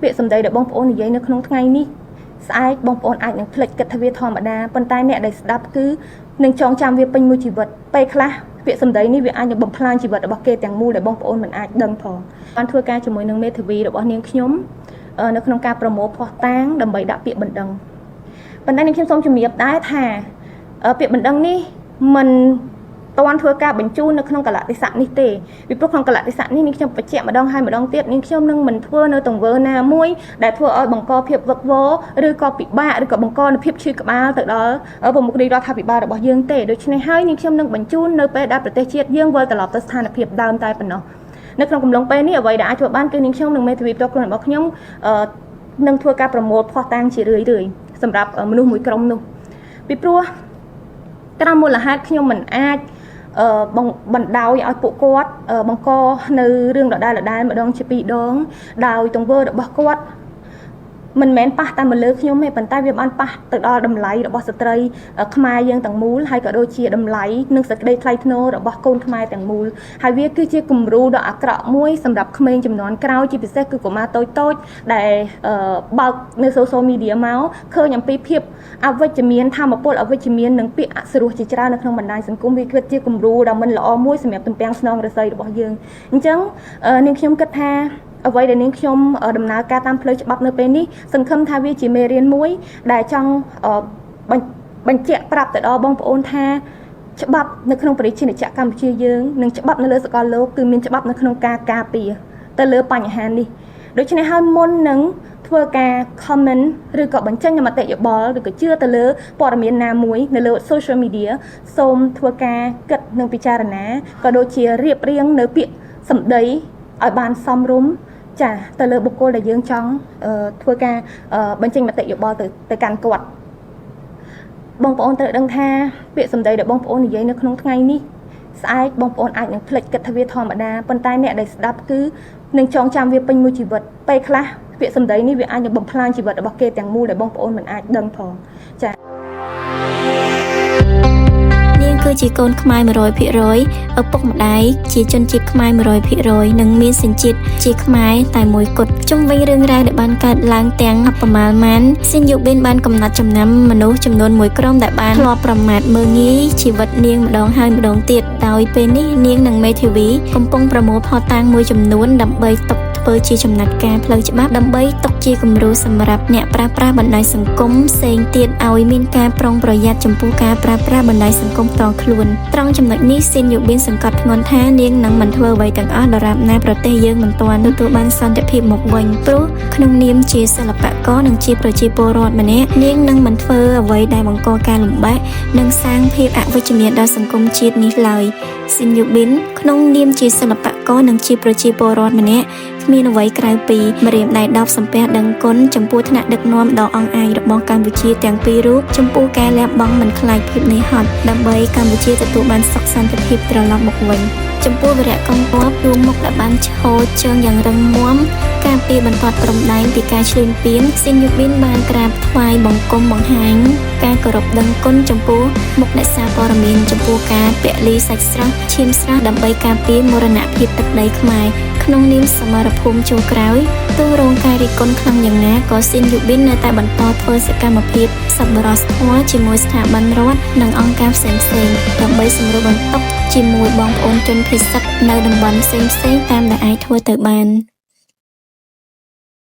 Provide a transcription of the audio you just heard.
ពាក្យសម្ដីដែលបងប្អូននិយាយនៅក្នុងថ្ងៃនេះស្អែកបងប្អូនអាចនឹងភ្លេចគិតថាវាធម្មតាប៉ុន្តែអ្នកដែលស្ដាប់គឺនឹងចងចាំវាពេញមួយជីវិតពេលខ្លះពាក្យសម្ដីនេះវាអាចនឹងបំផ្លាញជីវិតរបស់គេទាំងមូលដែលបងប្អូនមិនអាចដឹងផងបានធ្វើការជាមួយនឹងមេធាវីរបស់នាងខ្ញុំនៅក្នុងការប្រមូលភស្តុតាងដើម្បីដាក់ពាក្យបណ្ដឹងប៉ុន្តែនាងខ្ញុំសូមជំរាបដែរថាពាក្យបណ្ដឹងនេះមិនតន់ធ្វើការបញ្ជូននៅក្នុងកលៈទេសៈនេះទេពីព្រោះក្នុងកលៈទេសៈនេះនាងខ្ញុំបញ្ជាក់ម្ដងហើយម្ដងទៀតនាងខ្ញុំនឹងមិនធ្វើនៅទង្វើណាមួយដែលធ្វើឲ្យបង្កភាពវឹកវរឬក៏ពិបាកឬក៏បង្កនូវភាពឈឺក្បាលទៅដល់ប្រមុខរាជរដ្ឋាភិបាលរបស់យើងទេដូច្នេះហើយនាងខ្ញុំនឹងបញ្ជូននៅពេលដែលប្រទេសជាតិយើងវិលត្រឡប់ទៅស្ថានភាពដើមតែប៉ុណ្ណោះនៅក្នុងកំឡុងពេលនេះអ្វីដែលអាចធ្វើបានគឺនាងខ្ញុំនឹងមេធាវីផ្ទាល់ខ្លួនរបស់ខ្ញុំនឹងធ្វើការប្រមូលភស្តុតាងជារឿយៗសម្រាប់មនុស្សមួយក្រុមនោះពីព្រោះក្រោមមូលហេតុខ្ញុំមិនអាចបណ្ដោយឲ្យពួកគាត់បង្កនៅរឿងដដែលម្ដងជាពីរដងដោយទង្វើរបស់គាត់មិនមែនប៉ះតែមកលើខ្ញុំទេប៉ុន្តែវាបានប៉ះទៅដល់តម្លៃរបស់ស្ត្រីខ្មែរយើងទាំងមូលហើយក៏ដូចជាតម្លៃនិងសេចក្តីថ្លៃថ្នូររបស់កូនខ្មែរទាំងមូលហើយវាគឺជាគំរូដ៏អាក្រក់មួយសម្រាប់ក្មេងជំនាន់ក្រោយជាពិសេសគឺកុមារតូចៗដែលបើកនៅ social media មកឃើញអំពីភាពអវិជ្ជមានធម៌ពលអវិជ្ជមាននិងពាក្យអសុរោះជាច្រើននៅក្នុងបណ្ដាញសង្គមវាគឺជាគំរូដ៏មិនល្អមួយសម្រាប់ទំពាំងស្នងរាសីរបស់យើងអញ្ចឹងនាងខ្ញុំគិតថាអ្វីដែលនាងខ្ញុំដំណើរការតាមផ្លូវច្បាប់នៅពេលនេះសង្ឃឹមថាវាជាមេរៀនមួយដែលចង់បញ្ជាក់ប្រាប់ទៅដល់បងប្អូនថាច្បាប់នៅក្នុងប្រជាជាតិកម្ពុជាយើងនិងច្បាប់នៅលើសកលលោកគឺមានច្បាប់នៅក្នុងការការពារទៅលើបញ្ហានេះដូច្នេះហើយមុននឹងធ្វើការ comment ឬក៏បញ្ចេញមតិយោបល់ឬក៏ជឿទៅលើព័ត៌មានណាមួយនៅលើ social media សូមធ្វើការគិតនិងពិចារណាក៏ដូចជារៀបរៀងនៅពាក្យសម្ដីឲ្យបានសមរម្យចាទៅលើបុគ្គលដែលយើងចង់ធ្វើការបញ្ចេញមតិយោបល់ទៅកាន់គាត់បងប្អូនត្រូវដឹងថាពាក្យសម្ដីដែលបងប្អូននិយាយនៅក្នុងថ្ងៃនេះស្អែកបងប្អូនអាចនឹងភ្លេចគិតថាវាធម្មតាប៉ុន្តែអ្នកដែលស្ដាប់គឺនឹងចងចាំវាពេញមួយជីវិតពេលខ្លះពាក្យសម្ដីនេះវាអាចនឹងបំផ្លាញជីវិតរបស់គេទាំងមូលដែលបងប្អូនមិនអាចដឹងផងចានាងគឺជាកូនខ្មែរ 100% ឪពុកម្ដាយជាជនជាតិខ្មែរ 100% និងមានសញ្ជាតិជាខ្មែរតែមួយគត់ជុំវិញរឿងរ៉ាវដែលបានកើតឡើងទាំងអបមាលម៉ានស៊ីនយូប៊ីនបានកំណត់ចំណាំមនុស្សចំនួនមួយក្រុមដែលបានធ្លាប់ប្រមាថមើលងាយជីវិតនាងម្ដងហើយម្ដងទៀតដោយពេលនេះនាងនិងមេធាវីកំពុងប្រមូលភស្តុតាងមួយចំនួនដើម្បីទុកធ្វើជាចំណាត់ការផ្លូវច្បាប់ដើម្បីទុកជាគំរូសម្រាប់អ្នកប្រើប្រាស់បណ្ដាញសង្គមផ្សេងទៀតឲ្យមានការប្រុងប្រយ័ត្នចំពោះការប្រើប្រាស់បណ្ដាញសង្គមផ្ទាល់ខ្លួនត្រង់ចំណុចនេះស៊ីនយូប៊ីនសង្កត់ធ្ងន់ថានាងនឹងមិនធ្វើអ្វីទាំងអស់ដរាបណាប្រទេសយើងមិនទាន់ទទួលបានសន្តិភាពមកវិញព្រោះក្នុងនាមជាសិល្បករនិងជាប្រជាពលរដ្ឋម្នាក់នាងនឹងមិនធ្វើអ្វីដែលបង្កការលំបាកនិងសាងភាពអវិជ្ជមានដល់សង្គមជាតិនេះឡើយស៊ីនយូប៊ីនក្នុងនាមជាសិល្បករនិងជាប្រជាពលរដ្ឋម្នាក់គ្មានអ្វីក្រៅពីម្រាមដៃ10សំពះដឹងគុណចំពោះថ្នាក់ដឹកនាំដ៏អង្អែលរបស់កម្ពុជាទាំងពីររូបចំពោះការលះបង់មិនខ្លាចភាពនឿយហត់ដើម្បីកម្ពុជាទទួលបានសុខសន្តិភាពត្រឡប់មកវិញចំពោះវីរៈកងទ័ពរួមមុខដែលបានឈរជើងយ៉ាងរឹងមាំការពារបន្ទាត់ព្រំដែនពីការឈ្លានពានស៊ីនយូប៊ីនបានក្រាបថ្វាយបង្គំបង្ហាញការគោរពដឹងគុណចំពោះមុខអ្នកសារព័ត៌មានចំពោះការពលីសាច់ស្រស់ឈាមស្រស់ដើម្បីការពារមរណភាពទឹកដីខ្មែរក្នុងនាមសមរភូមិជួរក្រោយទោះរងការរិះគន់ខ្លាំងយ៉ាងណាក៏ស៊ីនយូប៊ីននៅតែបន្តធ្វើសកម្មភាពសប្បុរសធម៌ជាមួយស្ថាប័នរដ្ឋនិងអង្គការផ្សេងៗដើម្បីសម្រួលបន្ទុកជាមួយបងប្អូនជនភេទសត្វនៅតំបន់ផ្សេងៗតាមដែលអាចធ្វើទៅបាន